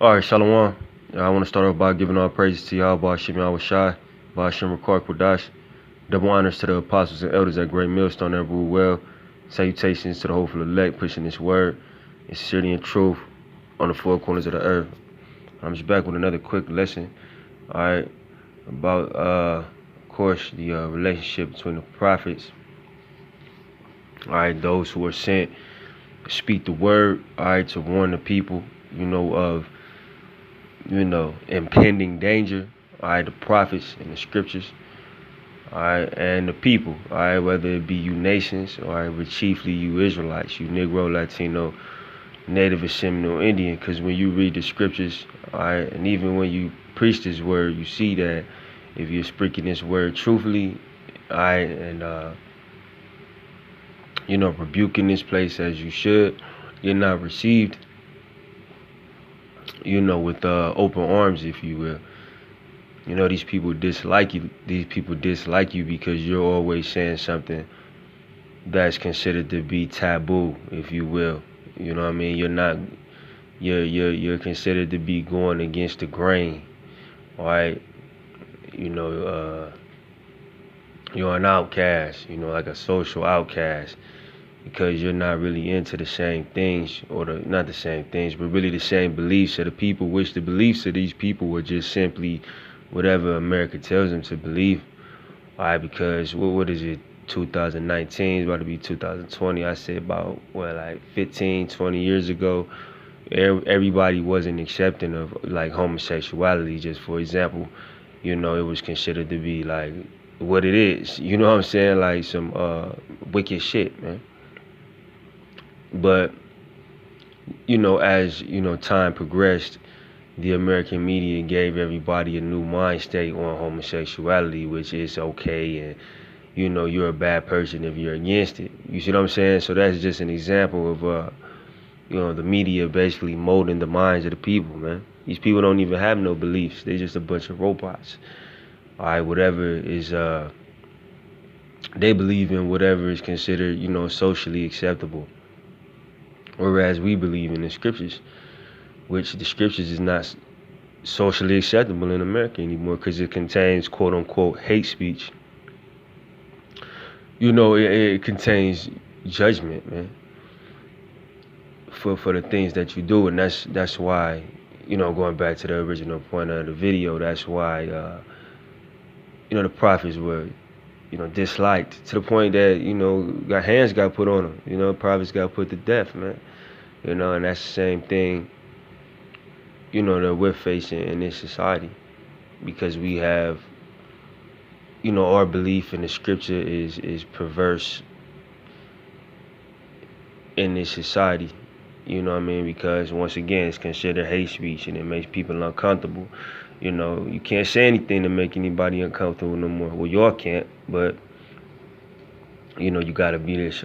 All right, Shalom. I want to start off by giving all praises to Yahweh, Hashem Yahweh Shai, Hashem Rakar Kodash. Double honors to the apostles and elders at Great Millstone that rule well. Salutations to the hopeful elect pushing this word in sincerity and truth on the four corners of the earth. I'm just back with another quick lesson. All right, about of course the relationship between the prophets. All right, those who are sent to speak the word. All right, to warn the people, of impending danger. All right, the prophets and the scriptures. All right, and the people. All right, whether it be you nations, all right, but chiefly you Israelites, you Negro, Latino, Native, and Seminole Indian. Because when you read the scriptures, all right, and even when you preach this word, you see that if you're speaking this word truthfully, all right, and rebuking this place as you should, you're not received, with open arms, if you will. These people dislike you. These people dislike you because you're always saying something that's considered to be taboo, if you will. You know what I mean? You're considered to be going against the grain, all right? You're an outcast, like a social outcast, because you're not really into the same things, or not the same things, but really the same beliefs of the people, which the beliefs of these people were just simply whatever America tells them to believe. All right, because what is it, 2019, it's about to be 2020. I said about, 15, 20 years ago, everybody wasn't accepting of, like, homosexuality, just for example. It was considered to be, like, what it is. You know what I'm saying? Like some wicked shit, man. But, as, time progressed, the American media gave everybody a new mind state on homosexuality, which is okay, and, you're a bad person if you're against it. You see what I'm saying? So that's just an example of, the media basically molding the minds of the people, man. These people don't even have no beliefs. They're just a bunch of robots. All right, whatever is, they believe in whatever is considered, socially acceptable. Whereas we believe in the scriptures, which the scriptures is not socially acceptable in America anymore because it contains quote unquote hate speech. It contains judgment, man, for the things that you do, and that's why, going back to the original point of the video, that's why the prophets were disliked to the point that hands got put on them. Prophets got put to death, man. And that's the same thing that we're facing in this society, because we have our belief in the scripture is perverse in this society. Because once again it's considered hate speech and it makes people uncomfortable. You can't say anything to make anybody uncomfortable no more. Well, y'all can't, but you gotta be this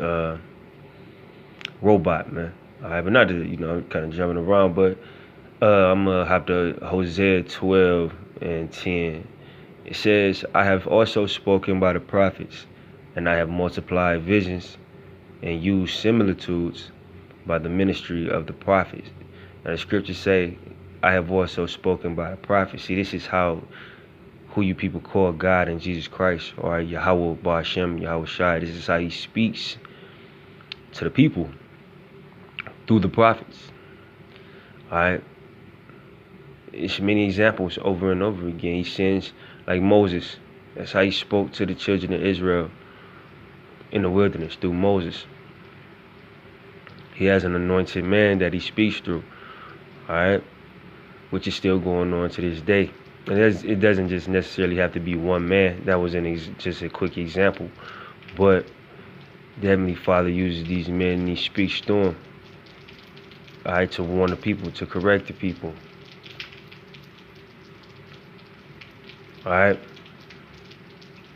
robot, man. All right, but not to, kind of jumping around, but I'm gonna hop to Hosea 12:10. It says, I have also spoken by the prophets, and I have multiplied visions and used similitudes by the ministry of the prophets. Now the scriptures say, I have also spoken by the prophets. See, this is who you people call God and Jesus Christ, or Yahweh Ba'ashem, Yahweh Shai. This is how he speaks to the people through the prophets. All right. It's many examples over and over again. He sends, like Moses. That's how he spoke to the children of Israel in the wilderness, through Moses. He has an anointed man that he speaks through. All right. Which is still going on to this day. And it doesn't just necessarily have to be one man. That was just a quick example. But the Heavenly Father uses these men and he speaks through them. All right, to warn the people, to correct the people. All right.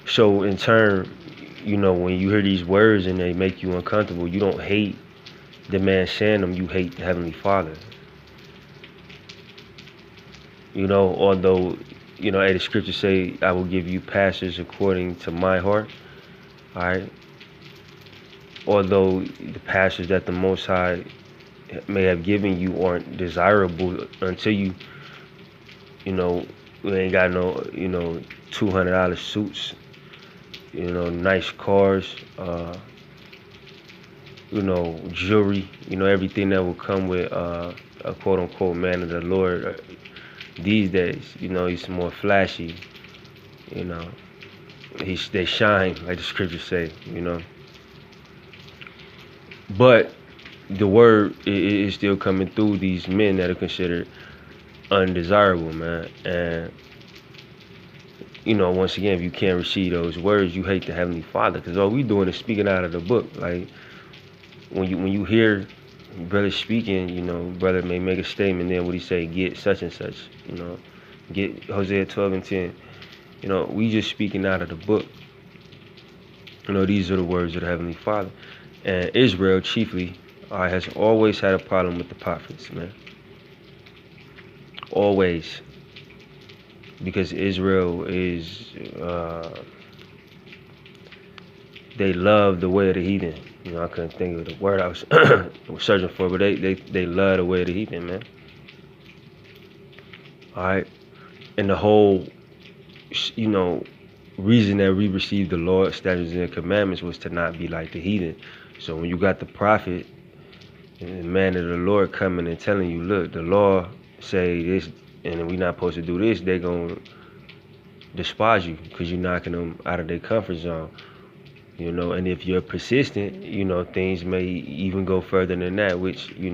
So in turn, when you hear these words and they make you uncomfortable, you don't hate the man saying them, you hate the Heavenly Father. Although, the scriptures say, I will give you pastors according to my heart. All right. Although the pastors that the Most High may have given you aren't desirable until you, you know, we ain't got no, $200 suits, nice cars, jewelry, everything that will come with a quote unquote man of the Lord these days. He's more flashy, you know. They shine, like the scriptures say. But the word is still coming through these men that are considered undesirable, man. And once again, if you can't receive those words, you hate the Heavenly Father, because all we doing is speaking out of the book. Like when you hear brother speaking, brother may make a statement, then what he say, get such and such, get Hosea 12:10. We just speaking out of the book. These are the words of the Heavenly Father. And Israel chiefly has always had a problem with the prophets, man. Always. Because Israel is, they love the way of the heathen. I couldn't think of the word I was searching for, but they love the way of the heathen, man. All right. And the whole, reason that we received the law, statutes, and commandments was to not be like the heathen. So when you got the prophet and the man of the Lord coming and telling you, look, the law say this, and we're not supposed to do this, they're going to despise you because you're knocking them out of their comfort zone. And if you're persistent, things may even go further than that, which, we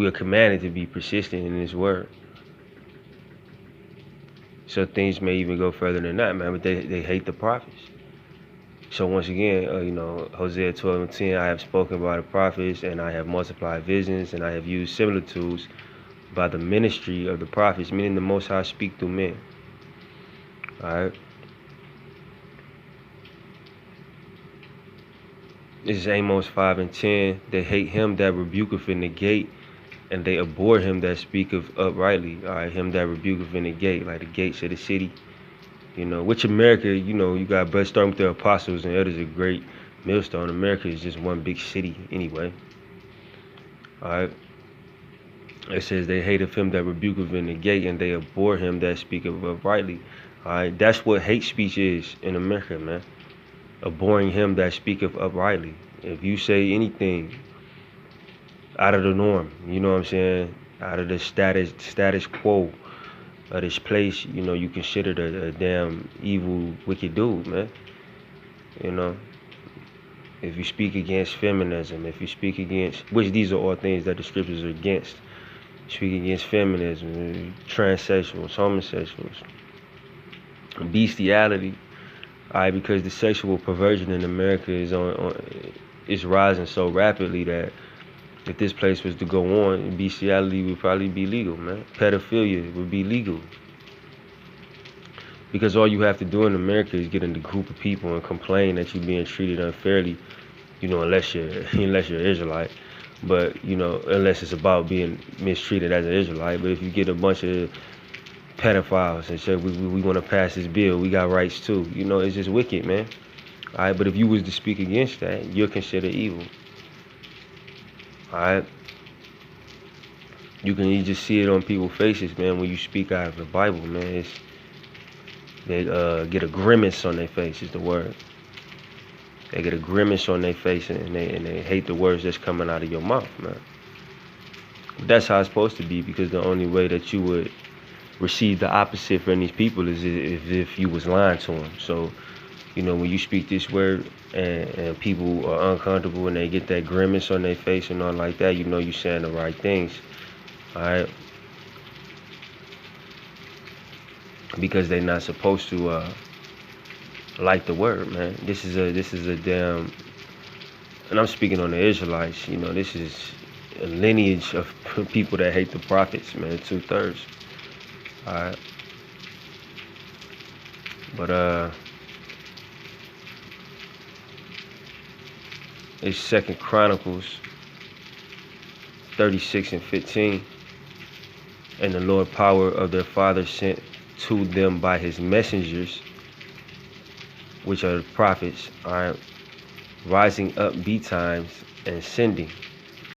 are commanded to be persistent in His word. So things may even go further than that, man, but they hate the prophets. So once again, Hosea 12:10, I have spoken by the prophets, and I have multiplied visions, and I have used similitudes by the ministry of the prophets, meaning the Most High speak through men. All right. This is Amos 5:10. They hate him that rebuketh in the gate, and they abhor him that speaketh uprightly. All right, him that rebuketh in the gate, like the gates of the city. Which America, you got brothers starting with the apostles, and others a great millstone. America is just one big city anyway. All right. It says they hate of him that rebuketh in the gate, and they abhor him that speaketh uprightly. All right, that's what hate speech is in America, man. Abhorring him that speaketh uprightly. If you say anything out of the norm, you know what I'm saying, out of the status quo of this place, you considered a damn evil, wicked dude, man. If you speak against feminism, if you speak against, which these are all things that the scriptures are against, speak against feminism, transsexuals, homosexuals, bestiality, all right, because the sexual perversion in America is rising so rapidly that if this place was to go on, bestiality would probably be legal, man. Pedophilia would be legal. Because all you have to do in America is get in the group of people and complain that you're being treated unfairly, unless you're Israelite. But, unless it's about being mistreated as an Israelite. But if you get a bunch of pedophiles and say, we want to pass this bill, we got rights too, it's just wicked, man. All right, but if you was to speak against that, you're considered evil. All right. You just see it on people's faces, man, when you speak out of the Bible, man. They get a grimace on their face, is the word. They get a grimace on their face, and they hate the words that's coming out of your mouth, man. But that's how it's supposed to be, because the only way that you would receive the opposite from these people is if you was lying to them. So, when you speak this word and people are uncomfortable and they get that grimace on their face and all like that, you're saying the right things. All right. Because they're not supposed to like the word, man. This is a damn, and I'm speaking on the Israelites. This is a lineage of people that hate the prophets, man. 2/3. All right. But it's 2 Chronicles 36:15. And the Lord power of their father sent to them by his messengers, which are the prophets, are rising up betimes and sending.